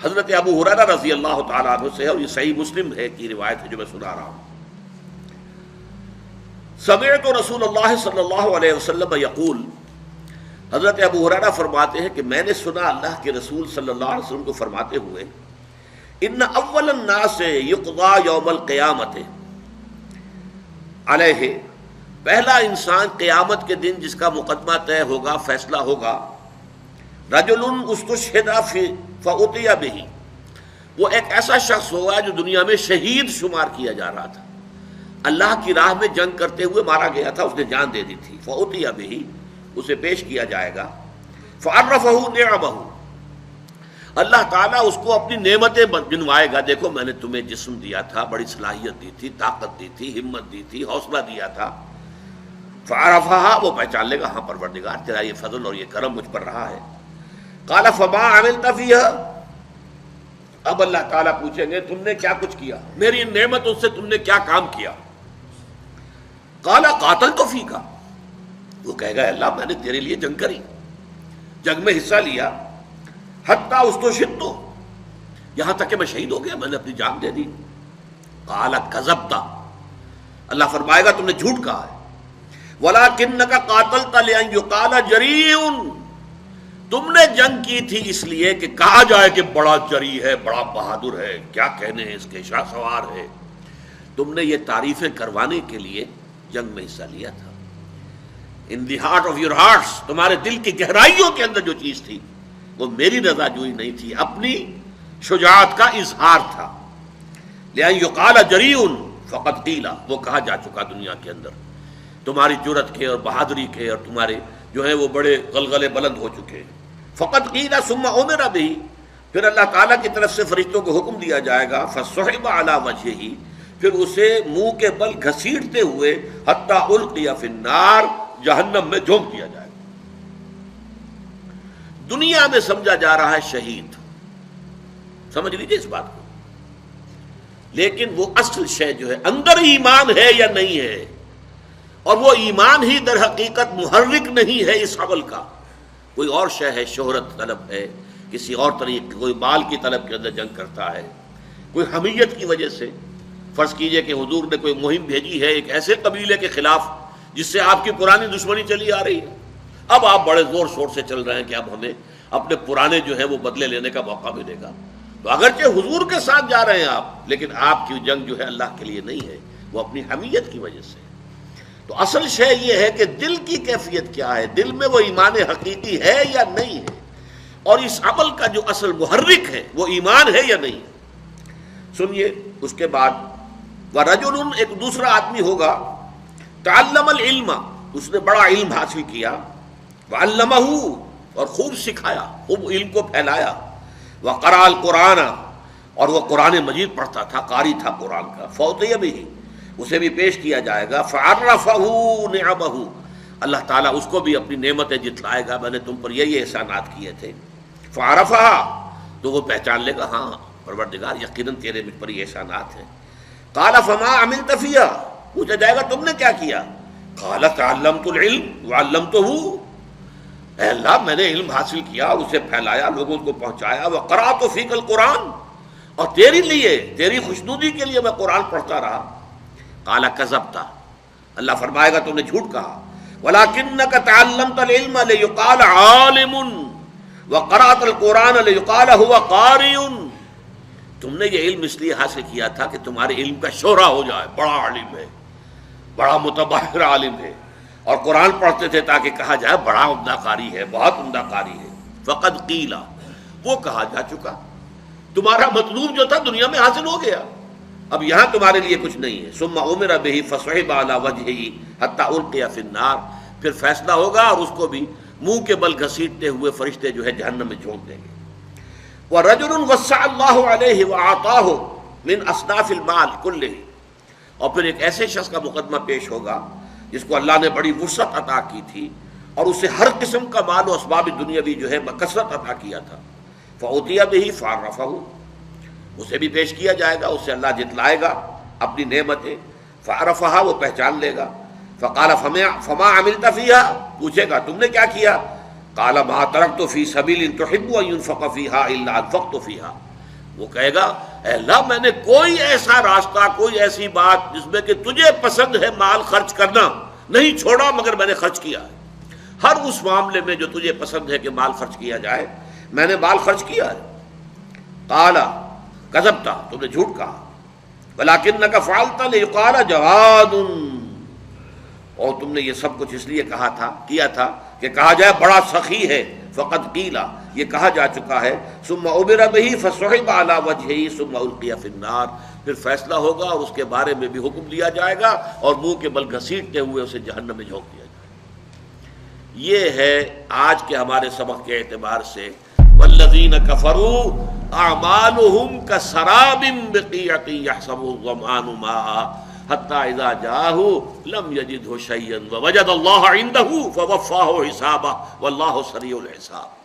حضرت ابو ہریرہ رضی اللہ تعالیٰ عنہ سے ہے، اور یہ صحیح مسلم ہے کی روایت ہے جو میں سنا رہا ہوں. سمعت رسول اللہ صلی اللہ علیہ وسلم یقول، حضرت ابو ہریرہ فرماتے ہیں کہ میں نے سنا اللہ کے رسول صلی اللہ علیہ وسلم کو فرماتے ہوئے، ان اول الناس یقضى یوم القیامت علیہ، پہلا انسان قیامت کے دن جس کا مقدمہ طے ہوگا، فیصلہ ہوگا، رجل استشہد فأتي به، وہ ایک ایسا شخص ہوگا جو دنیا میں شہید شمار کیا جا رہا تھا، اللہ کی راہ میں جنگ کرتے ہوئے مارا گیا تھا، اس نے جان دے دی تھی. فأتي به، اسے پیش کیا جائے گا. فعرفہ نعمہ، اللہ تعالیٰ اس کو اپنی نعمتیں گنوائے گا. دیکھو میں نے تمہیں جسم دیا تھا، بڑی صلاحیت دی تھی، طاقت دی تھی، ہمت دی تھی، حوصلہ دیا تھا. فعرفہ، وہ پہچان لے گا، ہاں پروردگار تیرا یہ فضل اور یہ کرم مجھ پر رہا ہے. قال فما عملت فیہا، اب اللہ تعالیٰ پوچھیں گے تم نے کیا کچھ کیا، میری ان نعمتوں سے تم نے کیا کام کیا. قال قاتلت فیک، وہ کہے گا اللہ میں نے تیرے لیے جنگ کری، جنگ میں حصہ لیا. حتی استشہدت، یہاں تک کہ میں شہید ہو گیا، میں نے اپنی جان دے دی. قال کذبت، اللہ فرمائے گا تم نے جھوٹ کہا ہے. ولکنک قاتلت لأن یقال جریء، تم نے جنگ کی تھی اس لیے کہ کہا جائے کہ بڑا جری ہے، بڑا بہادر ہے، کیا کہنے ہیں اس کے، شاہ سوار ہے. تم نے یہ تعریفیں کروانے کے لیے جنگ میں حصہ لیا تھا. In the heart of your hearts, تمہارے دل کی گہرائیوں کے اندر جو چیز تھی وہ میری رضا جوئی نہیں تھی، اپنی شجاعت کا اظہار تھا. لأن یقال جریء فقد قیل، وہ کہا جا چکا دنیا کے اندر تمہاری جرأت کے اور بہادری کے، اور تمہارے جو ہیں وہ بڑے غلغلے بلند ہو چکے. فقط قیل ثم امر به، پھر اللہ تعالیٰ کی طرف سے فرشتوں کو حکم دیا جائے گا. فصحب علی وجہہ، پھر اسے منہ کے بل گھسیٹتے ہوئے حتی القی فی النار، جہنم میں جھونک دیا جائے گا. دنیا میں سمجھا جا رہا ہے شہید، سمجھ لیجیے اس بات کو، لیکن وہ اصل شے جو ہے اندر ایمان ہے یا نہیں ہے، اور وہ ایمان ہی در حقیقت محرک نہیں ہے اس عمل کا. کوئی اور شے ہے، شہرت طلب ہے، کسی اور طریقے، کوئی مال کی طلب کے اندر جنگ کرتا ہے، کوئی حمیت کی وجہ سے. فرض کیجئے کہ حضور نے کوئی مہم بھیجی ہے ایک ایسے قبیلے کے خلاف جس سے آپ کی پرانی دشمنی چلی آ رہی ہے، اب آپ بڑے زور شور سے چل رہے ہیں کہ اب ہمیں اپنے پرانے جو ہے وہ بدلے لینے کا موقع ملے گا. تو اگرچہ حضور کے ساتھ جا رہے ہیں آپ، لیکن آپ کی جنگ جو ہے اللہ کے لیے نہیں ہے، وہ اپنی حمیت کی وجہ سے. تو اصل شے یہ ہے کہ دل کی کیفیت کیا ہے، دل میں وہ ایمان حقیقی ہے یا نہیں ہے، اور اس عمل کا جو اصل محرک ہے وہ ایمان ہے یا نہیں. سنیے اس کے بعد، وَرَجُلٌ، ایک دوسرا آدمی ہوگا، تعلم العلم، اس نے بڑا علم حاصل کیا، وعلمہ، اور خوب سکھایا، خوب علم کو پھیلایا، وقرأ القرآن، اور وہ قرآن مجید پڑھتا تھا، قاری تھا قرآن کا. فأتي به، اسے بھی پیش کیا جائے گا. فعرفہ نعمہ، اللہ تعالیٰ اس کو بھی اپنی نعمتیں جتلائے گا، میں نے تم پر یہ احسانات کیے تھے. فعرفہ، تو وہ پہچان لے گا، ہاں پروردگار یقیناً تیرے مجھ پر یہ احسانات ہیں. قال فما عملت فیہا، پوچھا جائے گا تم نے کیا کیا. قال تعلمت العلم وعلمتہ، اے اللہ میں نے علم حاصل کیا، اسے پھیلایا، لوگوں کو پہنچایا. وقرأت فیک القرآن، اور تیرے لیے، تیری خوشنودی کے لیے میں قرآن پڑھتا رہا. قال کذبت، اللہ فرمائے گا تم نے جھوٹ کہا. ولکنک تعلمت العلم لیقال عالم وقرأت القرآن لیقال هو قاری، تم نے یہ علم اس لیے حاصل کیا تھا کہ تمہارے علم کا شہرہ ہو جائے، بڑا عالم ہے، بڑا متبحر عالم ہے، اور قرآن پڑھتے تھے تاکہ کہا جائے بڑا عمدہ قاری ہے، بہت عمدہ قاری ہے. فقد قیل، وہ کہا جا چکا، تمہارا مطلوب جو تھا دنیا میں حاصل ہو گیا، اب یہاں تمہارے لیے کچھ نہیں ہے. ثم امر به فصحب علی وجهه حتى القي في النار، پھر فیصلہ ہوگا اور اس کو بھی منہ کے بل گھسیٹتے ہوئے فرشتے جو ہے جہنم میں جھونک دیں گے. ورجل وسع اللہ علیہ واعطاه من اصناف المال كله، اور پھر ایک ایسے شخص کا مقدمہ پیش ہوگا جس کو اللہ نے بڑی وسعت عطا کی تھی اور اسے ہر قسم کا مال و اسباب دنیاوی جو ہے بکثرت عطا کیا تھا. فأتي به فعرفه، اسے بھی پیش کیا جائے گا، اسے اللہ جتلائے گا اپنی نعمتیں. فعرفها، وہ پہچان لے گا. فقال فما عملت فيها، پوچھے گا تم نے کیا کیا. قال ما تركت في سبيل تحب ان ينفق فيها الا انفقت فيها، وہ کہے گا اے اللہ میں نے کوئی ایسا راستہ، کوئی ایسی بات جس میں کہ تجھے پسند ہے مال خرچ کرنا نہیں چھوڑا، مگر میں نے خرچ کیا ہے۔ ہر اس معاملے میں جو تجھے پسند ہے کہ مال خرچ کیا جائے میں نے مال خرچ کیا ہے۔ قال کذبت، تم نے جھوٹ کہا، ولکنک فعلت لیقال جواد، اور تم نے یہ سب کچھ اس لیے کیا تھا کہ کہا جائے بڑا سخی ہے، فقد قیل، یہ کہا جا چکا ہے، ثم عبر بہ فسحب علی وجہہ ثم القی فی النار، پھر فیصلہ ہوگا اور اس کے بارے میں بھی حکم دیا جائے گا اور منہ کے بل گھسیٹتے ہوئے اسے جہنم میں جھونک دیا جائے گا۔ یہ ہے آج کے ہمارے سبق کے اعتبار سے والذین کفروا اعمالهم کسراب بقیعۃ یحسبہ الظمآن ماء حتی اذا جاءہ لم یجدہ شیئا ووجد اللہ عندہ فوفاہ حسابہ واللہ سریع الحساب۔